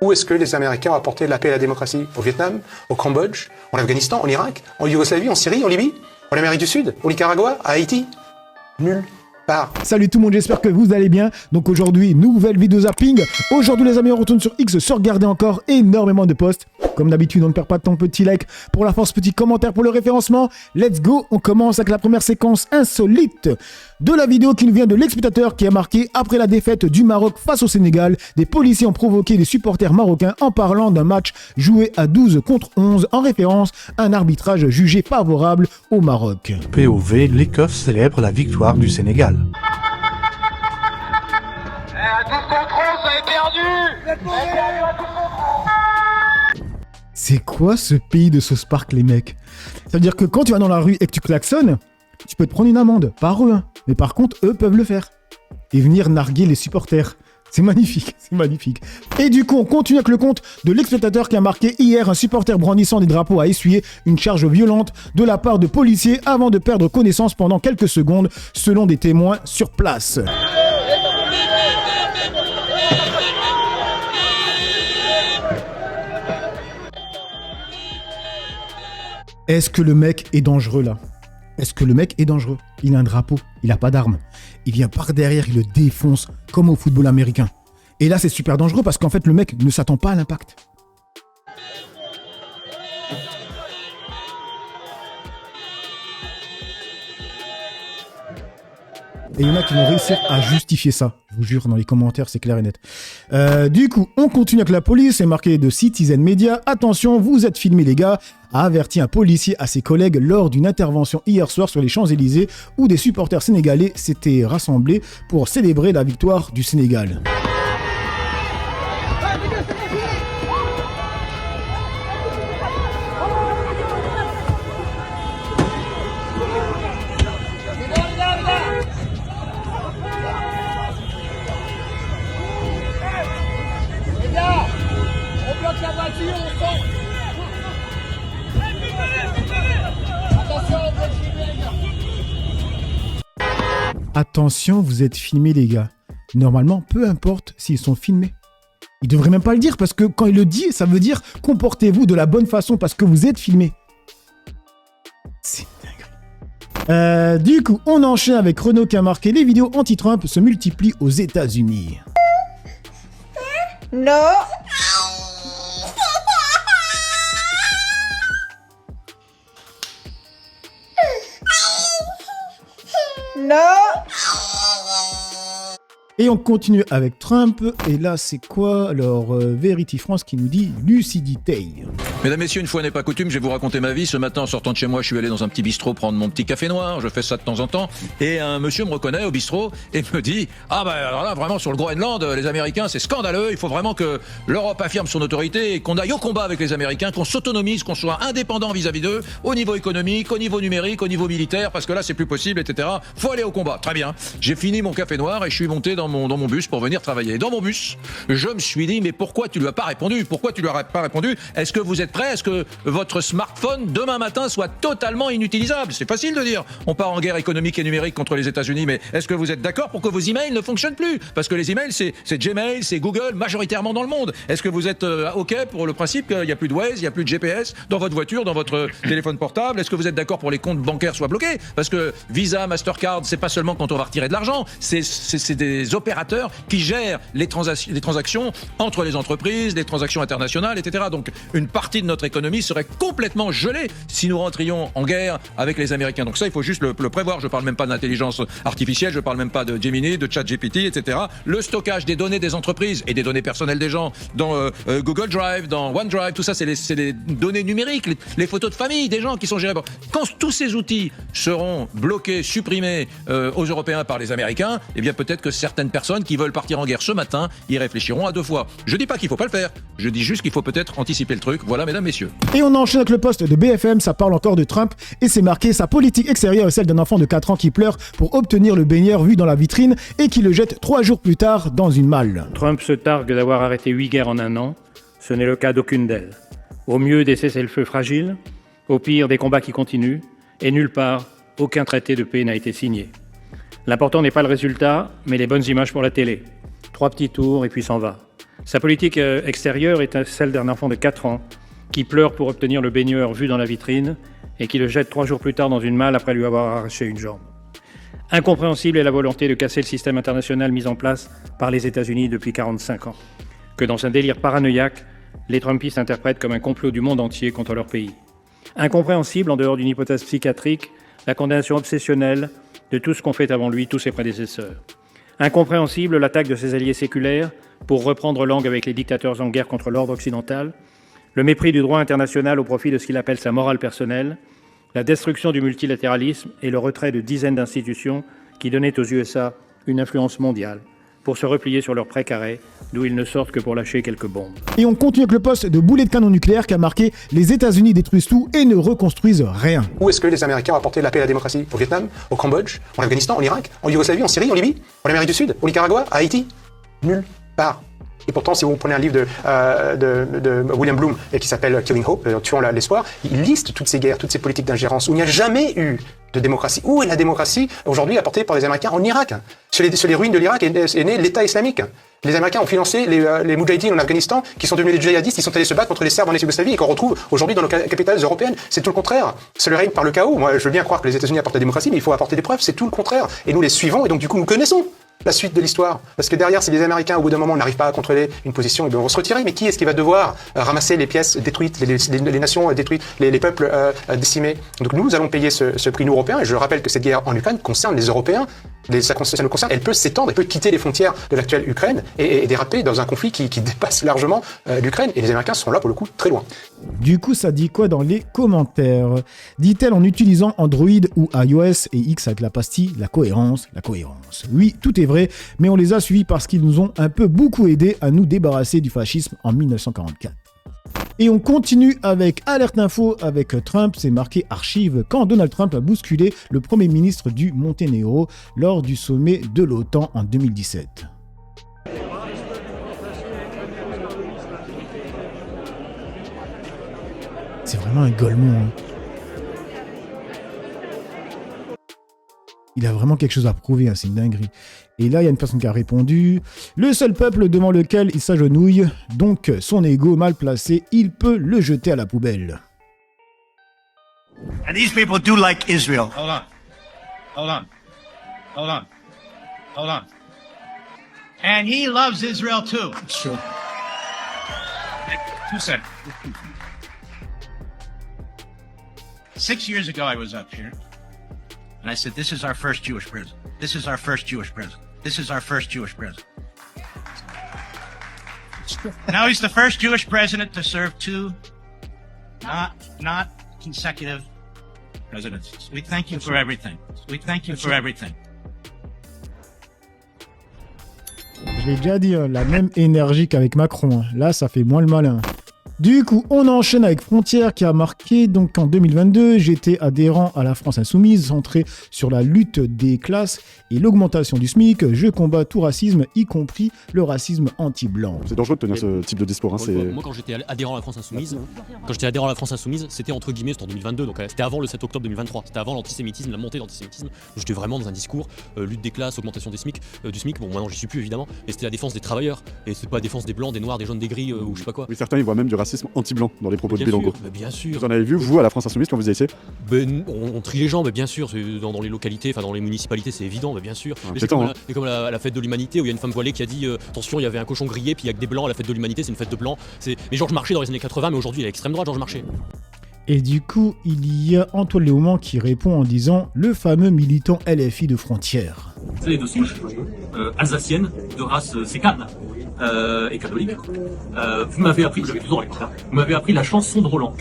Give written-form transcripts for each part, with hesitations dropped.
Où est-ce que les Américains ont apporté la paix et la démocratie? Au Vietnam, au Cambodge, en Afghanistan, en Irak, en Yougoslavie, en Syrie, en Libye, en Amérique du Sud, au Nicaragua, à Haïti? Nulle part. Salut tout le monde, j'espère que vous allez bien. Donc aujourd'hui, nouvelle vidéo zapping. Aujourd'hui les amis, on retourne sur X, sur regarder encore énormément de posts. Comme d'habitude, on ne perd pas de temps, petit like pour la force, petit commentaire pour le référencement. Let's go, on commence avec la première séquence insolite de la vidéo qui nous vient de l'exploitateur qui a marqué: après la défaite du Maroc face au Sénégal, des policiers ont provoqué des supporters marocains en parlant d'un match joué à 12 contre 11 en référence à un arbitrage jugé favorable au Maroc. POV, les keufs célèbrent la victoire du Sénégal. À 12 contre 11, ça est perdu. C'est quoi ce pays de sauce park, les mecs? Ça veut dire que quand tu vas dans la rue et que tu klaxonnes, tu peux te prendre une amende, pas eux, hein. Mais par contre, eux peuvent le faire. Et venir narguer les supporters. C'est magnifique, c'est magnifique. Et du coup, on continue avec le compte de l'exploitateur qui a marqué: hier, un supporter brandissant des drapeaux a essuyé une charge violente de la part de policiers avant de perdre connaissance pendant quelques secondes, selon des témoins sur place. Est-ce que le mec est dangereux là? Est-ce que le mec est dangereux? Il a un drapeau, il a pas d'arme. Il vient par derrière, il le défonce comme au football américain. Et là c'est super dangereux parce qu'en fait le mec ne s'attend pas à l'impact. Et il y en a qui vont réussir à justifier ça. Je vous jure, dans les commentaires, c'est clair et net. Du coup, on continue avec la police. C'est marqué de Citizen Media. Attention, vous êtes filmés, les gars. A averti un policier à ses collègues lors d'une intervention hier soir sur les Champs-Élysées où des supporters sénégalais s'étaient rassemblés pour célébrer la victoire du Sénégal. Attention, vous êtes filmés, les gars. Normalement, peu importe s'ils sont filmés. Il devrait même pas le dire parce que quand il le dit, ça veut dire comportez-vous de la bonne façon parce que vous êtes filmés. C'est dingue. Du coup, on enchaîne avec Renault qui a marqué: les vidéos anti-Trump se multiplient aux États-Unis. Non. Non. Et on continue avec Trump. Et là, c'est quoi? Alors, Verity France qui nous dit lucidité. Mesdames, Messieurs, une fois n'est pas coutume, je vais vous raconter ma vie. Ce matin, en sortant de chez moi, je suis allé dans un petit bistrot prendre mon petit café noir. Je fais ça de temps en temps. Et un monsieur me reconnaît au bistrot et me dit: ah ben alors là, vraiment, sur le Groenland, les Américains, c'est scandaleux. Il faut vraiment que l'Europe affirme son autorité et qu'on aille au combat avec les Américains, qu'on s'autonomise, qu'on soit indépendant vis-à-vis d'eux, au niveau économique, au niveau numérique, au niveau militaire, parce que là, c'est plus possible, etc. Faut aller au combat. Très bien. J'ai fini mon café noir et je suis monté dans mon bus pour venir travailler. Dans mon bus, je me suis dit: mais pourquoi tu lui as pas répondu? Pourquoi tu lui as pas répondu? Est-ce que vous êtes prêts? Est-ce que votre smartphone demain matin soit totalement inutilisable? C'est facile de dire on part en guerre économique et numérique contre les États-Unis, mais est-ce que vous êtes d'accord pour que vos emails ne fonctionnent plus? Parce que les emails, c'est Gmail, c'est Google majoritairement dans le monde. Est-ce que vous êtes OK pour le principe qu'il n'y a plus de Waze, il n'y a plus de GPS dans votre voiture, dans votre téléphone portable? Est-ce que vous êtes d'accord pour les comptes bancaires soient bloqués? Parce que Visa, Mastercard, c'est pas seulement quand on va retirer de l'argent, c'est des opérateurs qui gèrent les transactions entre les entreprises, les transactions internationales, etc. Donc une partie de notre économie serait complètement gelée si nous rentrions en guerre avec les Américains. Donc ça, il faut juste le prévoir. Je parle même pas d'intelligence artificielle, je parle même pas de Gemini, de ChatGPT, etc. Le stockage des données des entreprises et des données personnelles des gens dans Google Drive, dans OneDrive, tout ça, c'est les données numériques, les photos de famille des gens qui sont gérées. Quand tous ces outils seront bloqués, supprimés aux Européens par les Américains, eh bien peut-être que certaines personnes qui veulent partir en guerre ce matin, y réfléchiront à deux fois. Je dis pas qu'il faut pas le faire, je dis juste qu'il faut peut-être anticiper le truc. Voilà, mesdames, messieurs. Et on enchaîne avec le poste de BFM, ça parle encore de Trump et c'est marqué: sa politique extérieure est celle d'un enfant de 4 ans qui pleure pour obtenir le baigneur vu dans la vitrine et qui le jette 3 jours plus tard dans une malle. Trump se targue d'avoir arrêté 8 guerres en un an, ce n'est le cas d'aucune d'elles. Au mieux des cessez-le-feu fragiles, au pire des combats qui continuent, et nulle part, aucun traité de paix n'a été signé. L'important n'est pas le résultat, mais les bonnes images pour la télé. 3 petits tours et puis s'en va. Sa politique extérieure est celle d'un enfant de 4 ans qui pleure pour obtenir le baigneur vu dans la vitrine et qui le jette 3 jours plus tard dans une malle après lui avoir arraché une jambe. Incompréhensible est la volonté de casser le système international mis en place par les États-Unis depuis 45 ans, que dans un délire paranoïaque, les Trumpistes interprètent comme un complot du monde entier contre leur pays. Incompréhensible, en dehors d'une hypothèse psychiatrique, la condamnation obsessionnelle de tout ce qu'ont fait avant lui tous ses prédécesseurs. Incompréhensible, l'attaque de ses alliés séculaires pour reprendre langue avec les dictateurs en guerre contre l'ordre occidental, le mépris du droit international au profit de ce qu'il appelle sa morale personnelle, la destruction du multilatéralisme et le retrait de dizaines d'institutions qui donnaient aux USA une influence mondiale pour se replier sur leur précaré, d'où ils ne sortent que pour lâcher quelques bombes. Et on continue avec le poste de boulet de canon nucléaire qui a marqué « Les États-Unis détruisent tout et ne reconstruisent rien ». Où est-ce que les Américains ont apporté la paix et la démocratie? Au Vietnam, au Cambodge, en Afghanistan, en Irak, en Yougoslavie, en Syrie, en Libye, en Amérique du Sud, au Nicaragua, à Haïti? Nulle part. Et pourtant, si vous prenez un livre de William Bloom qui s'appelle Killing Hope, Tuant l'espoir, il liste toutes ces guerres, toutes ces politiques d'ingérence où il n'y a jamais eu de démocratie. Où est la démocratie aujourd'hui apportée par les Américains en Irak? Sur les ruines de l'Irak est né l'État islamique. Les Américains ont financé les Moudjahidines en Afghanistan, qui sont devenus des djihadistes, qui sont allés se battre contre les Serbes en ex-Yougoslavie et qu'on retrouve aujourd'hui dans nos capitales européennes. C'est tout le contraire. C'est le règne par le chaos. Moi, je veux bien croire que les États-Unis apportent la démocratie, mais il faut apporter des preuves. C'est tout le contraire. Et nous les suivons, et donc du coup, nous connaissons la suite de l'histoire. Parce que derrière, si les Américains, au bout d'un moment, n'arrivent pas à contrôler une position, ils vont se retirer. Mais qui est-ce qui va devoir ramasser les pièces détruites, les nations détruites, les peuples décimés? Donc nous allons payer ce prix, nous, Européens. Et je rappelle que cette guerre en Ukraine concerne les Européens. Ça nous concerne. Elle peut s'étendre, elle peut quitter les frontières de l'actuelle Ukraine et déraper dans un conflit qui dépasse largement l'Ukraine. Et les Américains sont là, pour le coup, très loin. Du coup, ça dit quoi dans les commentaires? Dit-elle en utilisant Android ou iOS et X avec la pastille, la cohérence, la cohérence. Oui, tout est vrai, mais on les a suivis parce qu'ils nous ont un peu beaucoup aidé à nous débarrasser du fascisme en 1944. Et on continue avec Alerte Info avec Trump, c'est marqué archive, quand Donald Trump a bousculé le premier ministre du Monténégro lors du sommet de l'OTAN en 2017. C'est vraiment un golemon. Hein. Il a vraiment quelque chose à prouver, hein, c'est une dinguerie. Et là, il y a une personne qui a répondu « Le seul peuple devant lequel il s'agenouille, donc son ego mal placé, il peut le jeter à la poubelle. » And these people do like Israel. Hold on. Hold on. Hold on. Hold on. And he loves Israel too. Sure. 2 seconds. 6 years ago, I was up here, and I said, this is our first Jewish president. This is our first Jewish president. This is our first Jewish president. Now he's the first Jewish president to serve 2 not consecutive presidencies. We thank you for everything. We thank you for everything. Je l'ai déjà dit, hein, la même énergie qu'avec Macron. Hein. Là, ça fait moins le malin. Du coup, on enchaîne avec Frontières qui a marqué, donc en 2022, j'étais adhérent à la France Insoumise, centré sur la lutte des classes et l'augmentation du SMIC. Je combats tout racisme, y compris le racisme anti-blanc. C'est dangereux de tenir ce type de discours. Hein, moi, quand j'étais adhérent à la France Insoumise, c'était entre guillemets, c'était en 2022, donc c'était avant le 7 octobre 2023. C'était avant l'antisémitisme, la montée de l'antisémitisme. J'étais vraiment dans un discours, lutte des classes, augmentation des SMIC, du SMIC. Bon, maintenant, j'y suis plus évidemment, mais c'était la défense des travailleurs. Et c'est pas la défense des blancs, des noirs, des jaunes, des gris ou je sais pas quoi. Oui, certains, ils voient même du racisme anti-blanc dans les propos de Bilango. Bien sûr. Vous en avez vu, vous, à la France Insoumise, quand vous y étiez? On trie les gens, bien sûr. Dans les localités, enfin dans les municipalités, c'est évident, bien sûr. C'est comme la fête de l'humanité où il y a une femme voilée qui a dit attention, il y avait un cochon grillé, puis il y a que des blancs à la fête de l'humanité, c'est une fête de blancs. Mais Georges Marchais dans les années 80, mais aujourd'hui il est à l'extrême droite, Georges Marchais. Et du coup, il y a Antoine Léaumont qui répond en disant le fameux militant LFI de Frontières. C'est de souche alsacienne, de race sécane et catholique. Vous m'avez appris, j'avais 12 ans à l'époque, vous m'avez appris la chanson de Roland.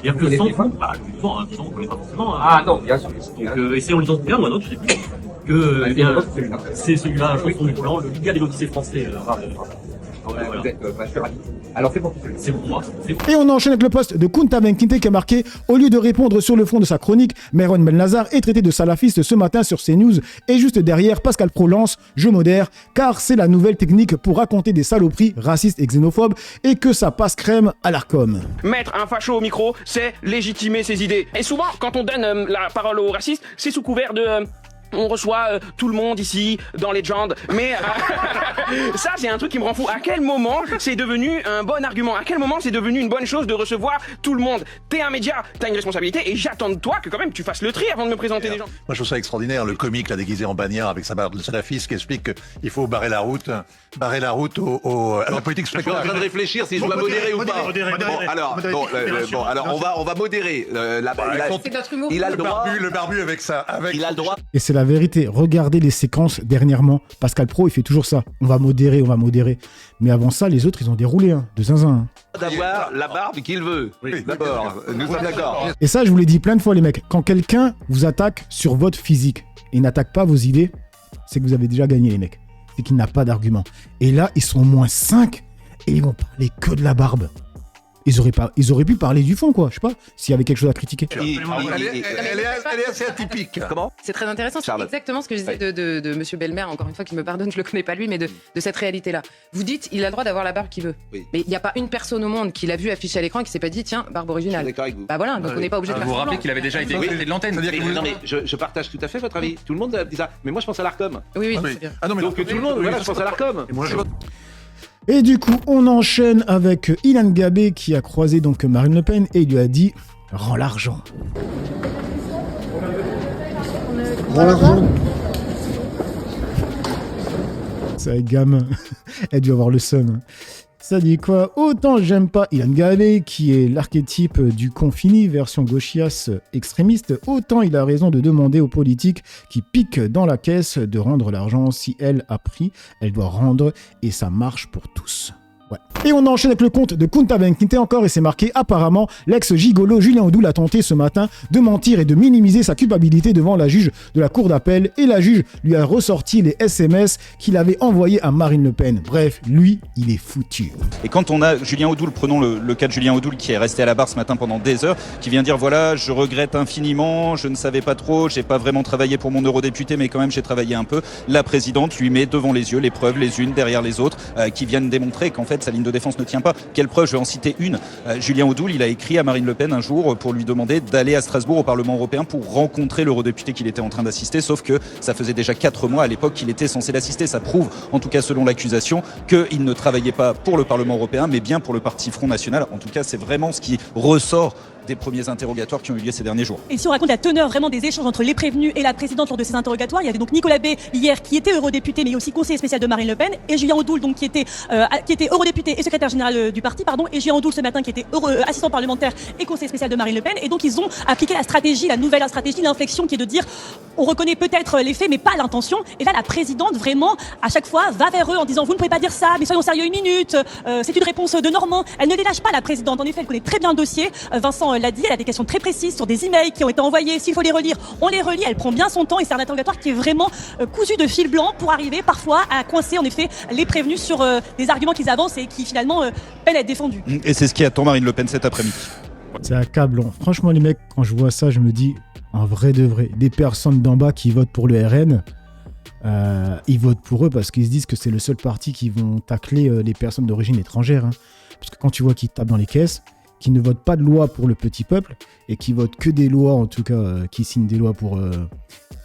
Il y a que le son, on connaît pas forcément. Ah non, bien sûr. Donc essayons les autres, ou un autre, je sais plus. Que, eh bien, c'est celui-là, Joyce Blanc, le gars des lycées français. Voilà. Alors c'est pour moi. Et on enchaîne avec le poste de Kunta Benkinte qui a marqué au lieu de répondre sur le fond de sa chronique, Meron Belnazar est traité de salafiste ce matin sur CNews et juste derrière Pascal Pro lance je modère car c'est la nouvelle technique pour raconter des saloperies racistes et xénophobes et que ça passe crème à l'Arcom. Mettre un facho au micro, c'est légitimer ses idées. Et souvent quand on donne la parole aux racistes, c'est sous couvert de On reçoit tout le monde ici dans Legend, mais ça c'est un truc qui me rend fou. À quel moment c'est devenu un bon argument? À quel moment c'est devenu une bonne chose de recevoir tout le monde? T'es un média, t'as une responsabilité et j'attends de toi que quand même tu fasses le tri avant de me présenter des gens. Moi je trouve ça extraordinaire, le comique là déguisé en bagnard avec sa barbe de salafiste qui explique qu'il faut barrer la route à la politique spectacle. Je suis en train de réfléchir si je dois modérer ou pas. Alors on va modérer. Il a le droit. Le barbu avec ça. Il a le droit. Et c'est la vérité. Regardez les séquences dernièrement. Pascal Pro, il fait toujours ça. On va modérer. Mais avant ça, les autres, ils ont déroulé, de zinzin. D'avoir la barbe qu'il veut. Oui, d'abord. Nous sommes d'accord. Et ça, je vous l'ai dit plein de fois, les mecs. Quand quelqu'un vous attaque sur votre physique et n'attaque pas vos idées, c'est que vous avez déjà gagné, les mecs. C'est qu'il n'a pas d'argument. Et là, ils sont au moins 5 et ils vont parler que de la barbe. Ils auraient pu parler du fond, quoi. Je sais pas, s'il y avait quelque chose à critiquer. Elle est assez atypique. Comment? C'est très intéressant. C'est exactement ce que je disais de Monsieur Belmer, encore une fois, qu'il me pardonne, je le connais pas lui, mais de cette réalité-là. Vous dites, il a le droit d'avoir la barbe qu'il veut. Oui. Mais il n'y a pas une personne au monde qui l'a vu affiché à l'écran et qui s'est pas dit, tiens, barbe originale. D'accord avec vous. Bah voilà, donc on n'est pas obligé de faire Vous vous semblant. rappelez qu'il avait déjà été écouté de l'antenne. Non mais je partage tout à fait votre avis. Tout le monde dit ça. Mais moi je pense à l'Arcom. Oui, c'est bien. Donc tout le monde, voilà, je pense à l'Arcom. Et du coup, on enchaîne avec Ilan Gabé qui a croisé donc Marine Le Pen et il lui a dit « Rends l'argent ». Rends l'argent. Ça, gamin, elle a dû avoir le seum. Ça dit quoi? Autant j'aime pas Ilan Gabé, qui est l'archétype du confini, version gauchias extrémiste, autant il a raison de demander aux politiques qui piquent dans la caisse de rendre l'argent. Si elle a pris, elle doit rendre, et ça marche pour tous. Ouais. Et on enchaîne avec le compte de Kunta Kinte encore, et c'est marqué « Apparemment, l'ex-gigolo Julien Audoul a tenté ce matin de mentir et de minimiser sa culpabilité devant la juge de la cour d'appel, et la juge lui a ressorti les SMS qu'il avait envoyés à Marine Le Pen. Bref, lui, il est foutu. » Et quand on a Julien Audoul, prenons le cas de Julien Audoul qui est resté à la barre ce matin pendant des heures, qui vient dire « Voilà, je regrette infiniment, je ne savais pas trop, j'ai pas vraiment travaillé pour mon eurodéputé, mais quand même j'ai travaillé un peu. » La présidente lui met devant les yeux les preuves, les unes derrière les autres, qui viennent démontrer qu'en fait sa ligne de défense ne tient pas. Quelle preuve? Je vais en citer une. Julien Audoul, il a écrit à Marine Le Pen un jour pour lui demander d'aller à Strasbourg au Parlement européen pour rencontrer l'eurodéputé qu'il était en train d'assister, sauf que ça faisait déjà 4 mois à l'époque qu'il était censé l'assister. Ça prouve, en tout cas selon l'accusation, qu'il ne travaillait pas pour le Parlement européen, mais bien pour le parti Front National. En tout cas, c'est vraiment ce qui ressort des premiers interrogatoires qui ont eu lieu ces derniers jours. Et si on raconte la teneur vraiment des échanges entre les prévenus et la présidente lors de ces interrogatoires, il y avait donc Nicolas Bay hier qui était eurodéputé mais aussi conseiller spécial de Marine Le Pen, et Julien Audoul donc qui était eurodéputé et secrétaire général du parti, et Julien Audoul ce matin qui était assistant parlementaire et conseiller spécial de Marine Le Pen, et donc ils ont appliqué la nouvelle stratégie, l'inflexion qui est de dire on reconnaît peut-être les faits mais pas l'intention, et là la présidente vraiment à chaque fois va vers eux en disant vous ne pouvez pas dire ça, mais soyons sérieux une minute, c'est une réponse de Normand. Elle ne délâche pas la présidente, en effet elle connaît très bien le dossier, Vincent l'a dit, elle a des questions très précises sur des emails qui ont été envoyés, s'il faut les relire, on les relit, elle prend bien son temps, et c'est un interrogatoire qui est vraiment cousu de fil blanc pour arriver parfois à coincer en effet les prévenus sur des arguments qu'ils avancent et qui finalement peinent à être défendus. Et c'est ce qui attend Marine Le Pen cet après-midi. C'est accablant. Franchement, les mecs, quand je vois ça, je me dis, en vrai de vrai, des personnes d'en bas qui votent pour le RN, ils votent pour eux parce qu'ils se disent que c'est le seul parti qui vont tacler les personnes d'origine étrangère. Parce que quand tu vois qu'ils tapent dans les caisses, qui ne votent pas de loi pour le petit peuple, et qui votent que des lois, en tout cas, qui signent des lois pour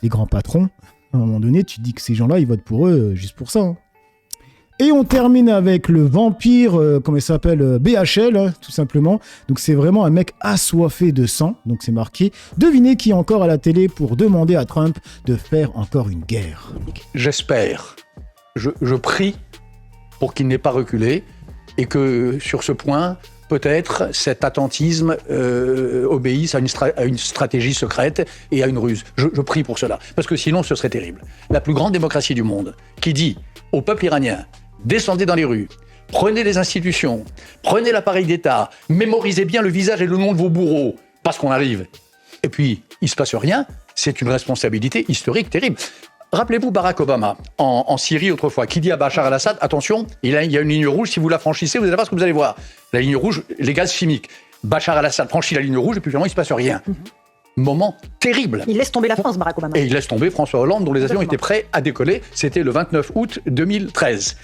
les grands patrons, à un moment donné, tu te dis que ces gens-là, ils votent pour eux juste pour ça. Et on termine avec le vampire, comment il s'appelle, BHL, tout simplement. Donc c'est vraiment un mec assoiffé de sang, donc c'est marqué. Devinez qui est encore à la télé pour demander à Trump de faire encore une guerre. J'espère, je prie pour qu'il n'ait pas reculé, et que sur ce point, peut-être cet attentisme obéisse à une stratégie secrète et à une ruse. Je prie pour cela, parce que sinon ce serait terrible. La plus grande démocratie du monde, qui dit au peuple iranien, descendez dans les rues, prenez les institutions, prenez l'appareil d'État, mémorisez bien le visage et le nom de vos bourreaux, parce qu'on arrive. Et puis, il ne se passe rien, c'est une responsabilité historique terrible. Rappelez-vous Barack Obama, en Syrie autrefois, qui dit à Bachar al-Assad, attention, il y a une ligne rouge, si vous la franchissez, vous allez voir ce que vous allez voir. La ligne rouge, les gaz chimiques. Bachar al-Assad franchit la ligne rouge, et puis finalement, il ne se passe rien. Moment terrible. Il laisse tomber la France, Barack Obama. Et il laisse tomber François Hollande, dont les avions étaient prêts à décoller. C'était le 29 août 2013.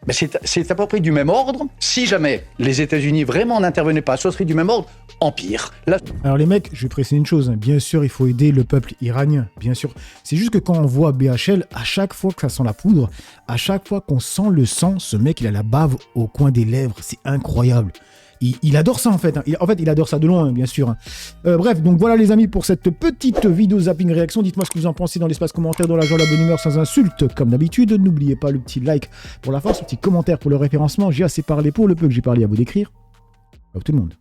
Mais c'est à peu près du même ordre. Si jamais les États-Unis vraiment n'intervenaient pas, ce serait du même ordre, empire. Là... Alors les mecs, je vais préciser une chose, bien sûr il faut aider le peuple iranien, bien sûr. C'est juste que quand on voit BHL, à chaque fois que ça sent la poudre, à chaque fois qu'on sent le sang, ce mec il a la bave au coin des lèvres, c'est incroyable. Il adore ça en fait, il adore ça de loin, bien sûr. Bref, donc voilà les amis pour cette petite vidéo zapping réaction. Dites-moi ce que vous en pensez dans l'espace commentaire, dans la joie, la bonne humeur, sans insulte, comme d'habitude. N'oubliez pas le petit like pour la force, le petit commentaire pour le référencement. J'ai assez parlé pour le peu que j'ai parlé à vous décrire. Ciao tout le monde.